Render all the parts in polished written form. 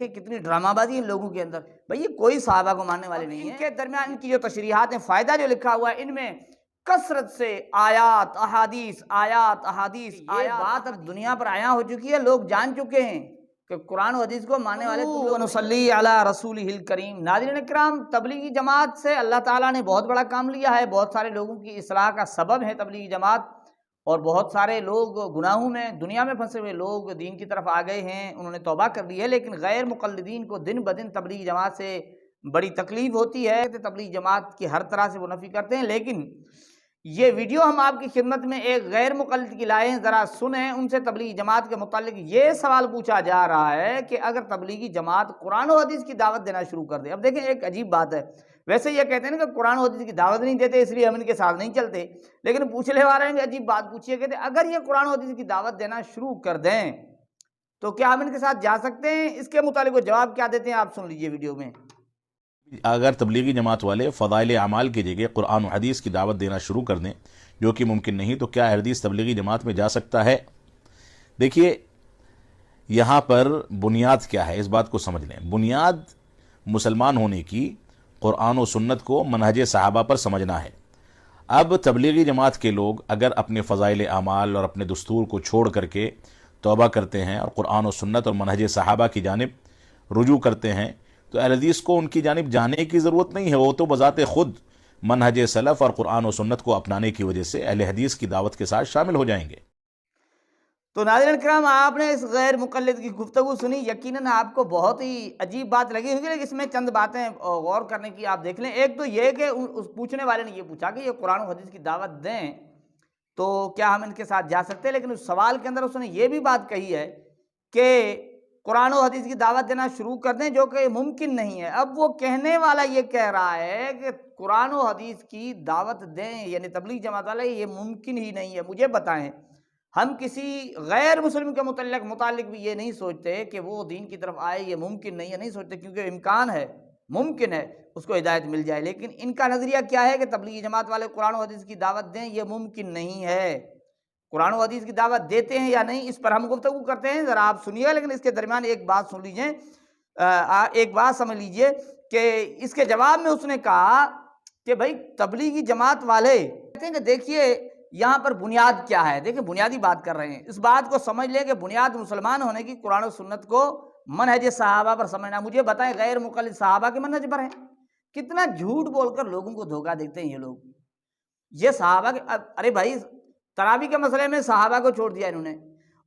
कितनी ड्रामाबाजी इन लोगों के अंदर। भाई ये कोई सहाबा को मानने वाले नहीं है। इनके दरमियान इनकी जो तशरीहात हैं, फ़ायदा जो लिखा हुआ है इनमें कसरत से आयात अहादीस ये बात अब दुनिया पर आया हो चुकी है। लोग जान चुके हैं कि कुरान और हदीस को मानने वाले नसल्ली अला रसूलिहिल करीम। नाज़रीन इकराम, तबलीगी जमात से अल्लाह ताला ने बहुत बड़ा काम लिया है। बहुत सारे लोगों की इस्लाह का सबब है तबलीगी जमात, और बहुत सारे लोग गुनाहों में दुनिया में फंसे हुए लोग दीन की तरफ आ गए हैं, उन्होंने तौबा कर ली है। लेकिन गैर मुक़ल्लिदीन को दिन ब दिन तबलीगी जमात से बड़ी तकलीफ़ होती है। तबलीगी जमात की हर तरह से वो नफ़ी करते हैं। लेकिन ये वीडियो हम आपकी खिदमत में एक गैर मुक़ल्लिद की लाए हैं, ज़रा सुने। उनसे तबलीगी जमात के मुतालिक ये सवाल पूछा जा रहा है कि अगर तबलीगी जमात कुरान और हदीस की दावत देना शुरू कर दे। अब देखें, एक अजीब बात है। वैसे ये कहते हैं ना कि कुरान और हदीस की दावत नहीं देते इसलिए हम इनके साथ नहीं चलते, लेकिन पूछने वाले ने अजीब बात पूछी है। कहते अगर ये कुरान और हदीस की दावत देना शुरू कर दें तो क्या हम इनके साथ जा सकते हैं? इसके मुतालिक वो जवाब क्या देते हैं, आप सुन लीजिए वीडियो में। अगर तबलीगी जमात वाले फ़ज़ाइल अमाल की जगह कुरान और हदीस की दावत देना शुरू कर दें, जो कि मुमकिन नहीं, तो क्या हदीस तबलीगी जमात में जा सकता है? देखिए, यहाँ पर बुनियाद क्या है, इस बात को समझ लें। बुनियाद मुसलमान होने की कुरान और सुन्नत को मनहज सहाबा पर समझना है। अब तबलीगी जमात के लोग अगर अपने फ़ज़ाइल अमाल और अपने दस्तूर को छोड़ करके तौबा करते हैं और कुरान और सुन्नत और मनहज सहाबा की जानिब रुजू करते हैं, तो अहले हदीस को उनकी जानिब जाने की ज़रूरत नहीं है। वो तो बज़ाते ख़ुद मनहज सलफ़ और कुरान और सुन्नत को अपनाने की वजह से अहले हदीस की दावत के साथ शामिल हो जाएंगे। तो नाज़रीन किराम, आपने इस गैर मुक़ल्लिद की गुफ्तगू सुनी, यकीनन आपको बहुत ही अजीब बात लगी होगी, लेकिन इसमें चंद बातें गौर करने की आप देख लें। एक तो ये कि उस पूछने वाले ने ये पूछा कि ये कुरान और हदीस की दावत दें तो क्या हम इनके साथ जा सकते हैं, लेकिन उस सवाल के अंदर उसने ये भी बात कही है कि कुरान और हदीस की दावत देना शुरू कर दें, जो कि मुमकिन नहीं है। अब वो कहने वाला ये कह रहा है कि कुरान और हदीस की दावत दें, यानी तबलीग जमात वाले, ये मुमकिन ही नहीं है। मुझे बताएं, हम किसी गैर मुस्लिम के मुतालिक भी ये नहीं सोचते कि वो दीन की तरफ आए, ये मुमकिन नहीं है, नहीं सोचते, क्योंकि इम्कान है, मुमकिन है उसको हिदायत मिल जाए। लेकिन इनका नज़रिया क्या है कि तबलीगी जमात वाले कुरान और हदीस की दावत दें, ये मुमकिन नहीं है। कुरान और हदीस की दावत देते हैं या नहीं, इस पर हम गुफ्तगू करते हैं, ज़रा आप सुनिएगा। लेकिन इसके दरमियान एक बात सुन लीजिए, एक बात समझ लीजिए कि इसके जवाब में उसने कहा कि भाई तबलीगी जमात वाले कहते हैं कि देखिए यहाँ पर बुनियाद क्या है। देखिए, बुनियादी बात कर रहे हैं। इस बात को समझ लें कि बुनियाद मुसलमान होने की कुरान और सुन्नत को मनहज सहाबा पर समझना। मुझे बताएं, गैर मुक़ल्लिद सहाबा के मनहज पर है? कितना झूठ बोलकर लोगों को धोखा देते हैं ये लोग। ये सहाबा के, अरे भाई, तरावी के मसले में सहाबा को छोड़ दिया इन्होंने,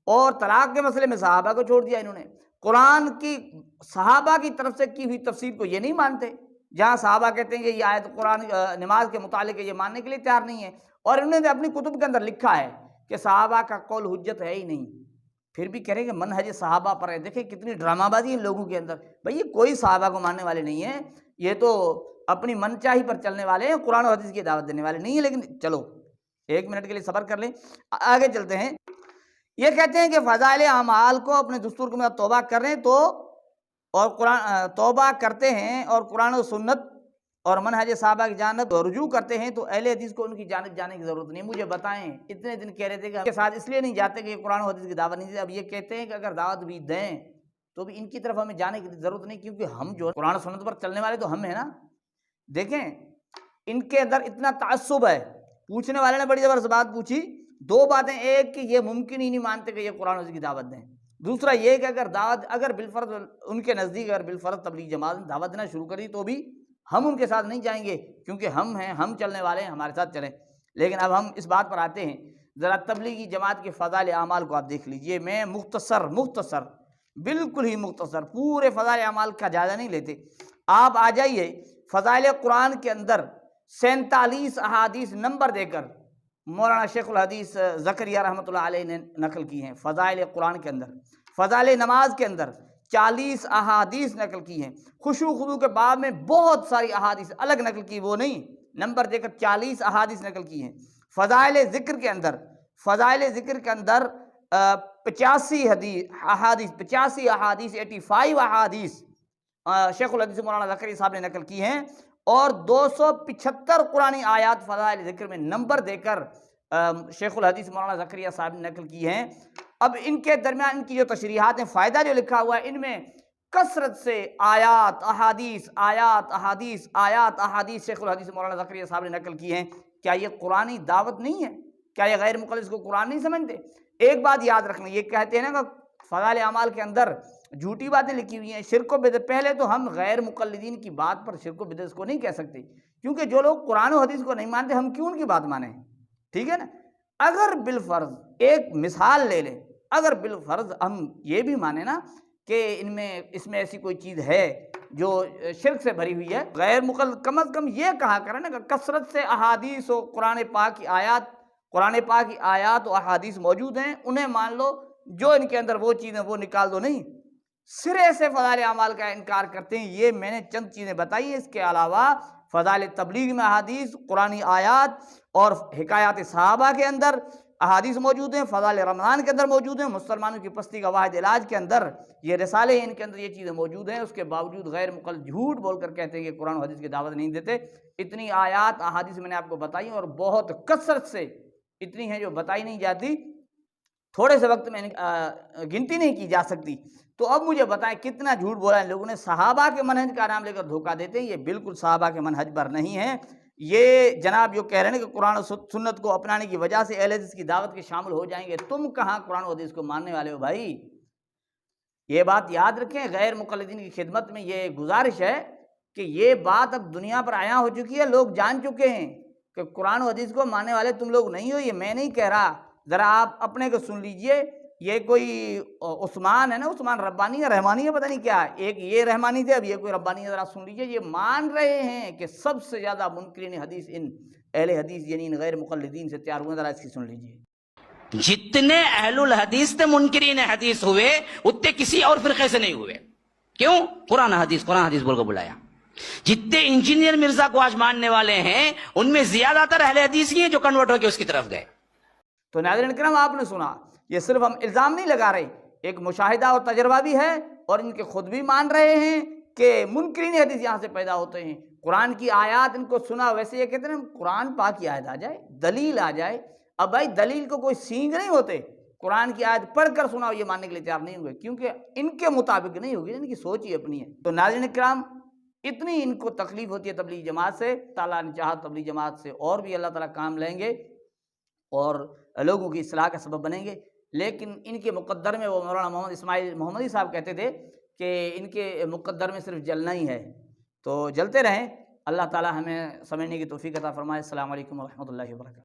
और तलाक के मसले में सहाबा को छोड़ दिया इन्होंने। कुरान की सहाबा की तरफ से की हुई तफसीर को ये नहीं मानते, जहाँ सहाबा कहते हैं कि ये आयत कुरान नमाज के मुतालिक ये मानने के लिए तैयार नहीं है। और इन्होंने अपनी कुतुब के अंदर लिखा है कि सहाबा का कौल हुज्जत है ही नहीं, फिर भी करेंगे मनहज सहाबा पर है। देखिए कितनी ड्रामाबाजी इन लोगों के अंदर। भाई ये कोई सहाबा को मानने वाले नहीं है, ये तो अपनी मनचाही पर चलने वाले हैं, कुरान और हदीस की दावत देने वाले नहीं है। लेकिन चलो एक मिनट के लिए सब्र कर लें, आगे चलते हैं। ये कहते हैं कि फ़ज़ाइल अमाल को अपने दस्तूर के साथ तौबा कर रहे हैं, तो और कुरान तौबा करते हैं और कुरान और सुन्नत और मनहज सहाबा की जानिब रुजू करते हैं, तो अहले हदीस को उनकी जानिब जाने की ज़रूरत नहीं। मुझे बताएं, इतने दिन कह रहे थे कि उनके साथ इसलिए नहीं जाते कि कुरान और हदीस की दावत नहीं दी। अब ये कहते हैं कि अगर दावत भी दें तो भी इनकी तरफ हमें जाने की ज़रूरत नहीं, क्योंकि हम जो कुरान और सुन्नत पर चलने वाले तो हम हैं ना। देखें, इनके अंदर इतना ताज्जुब है। पूछने वाले ने बड़ी ज़बरदस्त बात पूछी, दो बातें। एक कि ये मुमकिन ही नहीं मानते कि ये कुरान हदीस की दावत दें। दूसरा ये कि अगर बिलफर्ज उनके नज़दीक अगर बिलफर्ज तबलीग जमात ने दावत देना शुरू करी तो भी हम उनके साथ नहीं जाएंगे, क्योंकि हम हैं, हम चलने वाले हैं, हमारे साथ चलें। लेकिन अब हम इस बात पर आते हैं, ज़रा तबलीगी जमात के फ़ज़ाइल अमाल को आप देख लीजिए। मैं मुख्तसर बिल्कुल ही मुख्तसर, पूरे फ़ज़ाइल अमाल का जायज़ा नहीं लेते। आप आ जाइए फ़ज़ाइल कुरान के अंदर 47 अहादीस नंबर देकर मौलाना शेखुल हदीस ज़करिया रहमतुल्लाह अलैह ने नकल की हैं। फ़ज़ाइल कुरान के अंदर, फ़ज़ाइल नमाज के अंदर 40 अहादीस नकल की हैं। खुशू खुदू के बाब में बहुत सारी अहादीस अलग नकल की, वो नहीं, नंबर देकर 40 अहादीस नकल की हैं। फ़ज़ाइल ज़िक्र के अंदर 85 अहादीस 85 अहादीस शेखुल हदीस मौलाना ज़करिया साहब ने नकल की हैं, और 275 कुरानी आयात फ़ज़ाइल ज़िक्र में नंबर देकर शेखुल हदीस मौलाना ज़करिया साहब ने नकल की हैं। अब इनके दरमियान इनकी जो तशरीहात हैं, फ़ायदा जो लिखा हुआ है इनमें कसरत से आयात अहादीस आयात अहादीस आयात अहादीस शेखुल हदीस मौलाना ज़करिया साहब ने नकल की हैं। क्या ये कुरानी दावत नहीं है? क्या ये गैर मुक़ल्लिद को कुरान नहीं समझते? एक बात याद रखना, ये कहते हैं ना कि फ़ज़ाइल अमाल के अंदर झूठी बातें लिखी हुई हैं, शिर्क व बिदअत। पहले तो हम गैर मुक़ल्लिदीन की बात पर शिर्क व बिदअत को नहीं कह सकते, क्योंकि जो लोग कुरान और हदीस को नहीं मानते, हम क्यों उनकी बात माने? ठीक है ना। अगर बिलफर्ज एक मिसाल ले लें, अगर बिलफर्ज हम ये भी माने ना कि इसमें ऐसी कोई चीज़ है जो शिर्क से भरी हुई है, गैर मुक़ल्लिद कम अज़ कम ये कहा करें ना कि कसरत से अहादीस और कुरान पाक की आयात और अहादीस मौजूद हैं, उन्हें मान लो। जो इनके अंदर वो चीज़ें वो निकाल दो। नहीं, सिरे से फ़ज़ाइल अमाल का इनकार करते हैं। ये मैंने चंद चीज़ें बताई हैं। इसके अलावा फ़ज़ाइल तबलीग में अहादीस, कुरानी आयात और हिकायात सहाबा के अंदर अहादीस मौजूद हैं, फ़ज़ाइल रमज़ान के अंदर मौजूद हैं, मुसलमानों की पस्ती का वाहिद इलाज के अंदर ये रिसाले हैं, इनके अंदर ये चीज़ें मौजूद हैं। उसके बावजूद गैर मुक़ल्लिद झूठ बोलकर कहते हैं कि कुरान हदीस की दावत नहीं देते। इतनी आयात अहादीस मैंने आपको बताई और बहुत कसरत से इतनी हैं जो बताई नहीं जाती, थोड़े से वक्त में गिनती नहीं की जा सकती। तो अब मुझे बताएं कितना झूठ बोला इन लोगों ने। सहाबा के मनहज का नाम लेकर धोखा देते हैं, ये बिल्कुल सहाबा के मनहज पर नहीं है। ये जनाब जो कह रहे हैं कि कुरान और सुन्नत को अपनाने की वजह से अहले हदीस की दावत के शामिल हो जाएंगे, तुम कहाँ कुरान और हदीस को मानने वाले हो भाई? ये बात याद रखें। गैर मुक़ल्लिदीन की खिदमत में ये गुजारिश है कि ये बात अब दुनिया पर आया हो चुकी है, लोग जान चुके हैं कि कुरान और हदीस को मानने वाले तुम लोग नहीं हो। ये मैं नहीं कह रहा, ज़रा आप अपने को सुन लीजिए। ये कोई उस्मान है ना, उस्मान रब्बानी या रहमानी है, पता नहीं क्या, एक ये रहमानी थे, अब ये कोई रब्बानी है। ज़रा सुन लीजिए, ये मान रहे हैं कि सबसे ज़्यादा मुनकिरीन हदीस इन अहले हदीस यानी इन गैर मुक़ल्लिदीन से तैयार हुए। ज़रा इसकी सुन लीजिए। जितने अहलुल हदीस से मुनकिरीन हदीस हुए, उतने किसी और फिरके से नहीं हुए। क्यों? कुरान हदीस बोलकर बुलाया। जितने इंजीनियर मिर्जा को आज मानने वाले हैं, उनमें ज्यादातर अहले हदीस ही हैं जो कन्वर्ट होकर उसकी तरफ गए। तो नाज़रीन किराम, आपने सुना, ये सिर्फ हम इल्ज़ाम नहीं लगा रहे, एक मुशाहिदा और तजर्बा भी है, और इनके खुद भी मान रहे हैं कि मुनकिरीन हदीस यहाँ से पैदा होते हैं। कुरान की आयत इनको सुना, वैसे ये कहते हैं कुरान पाक की आयत आ जाए, दलील आ जाए। अब भाई दलील को कोई सींग नहीं होते, कुरान की आयत पढ़कर सुना, ये मानने के लिए तैयार नहीं होंगे, क्योंकि इनके मुताबिक नहीं होगी, इनकी सोच ही अपनी है। तो नाज़रीन किराम, इतनी इनको तकलीफ होती है तबलीग जमात से। ताला ने चाहा तबलीग जमात से और भी अल्लाह ताला काम लेंगे और लोगों की इस्लाह का सबब बनेंगे। लेकिन इनके मुक़द्दर में, वो मौलाना मोहम्मद इस्माइल मोहम्मदी साहब कहते थे कि इनके मुक़द्दर में सिर्फ जलना ही है। तो जलते रहें। अल्लाह ताला हमें समझने की तौफ़ीक़ अता फ़रमाए। अस्सलामु अलैकुम व रहमतुल्लाहि व बरकातहू।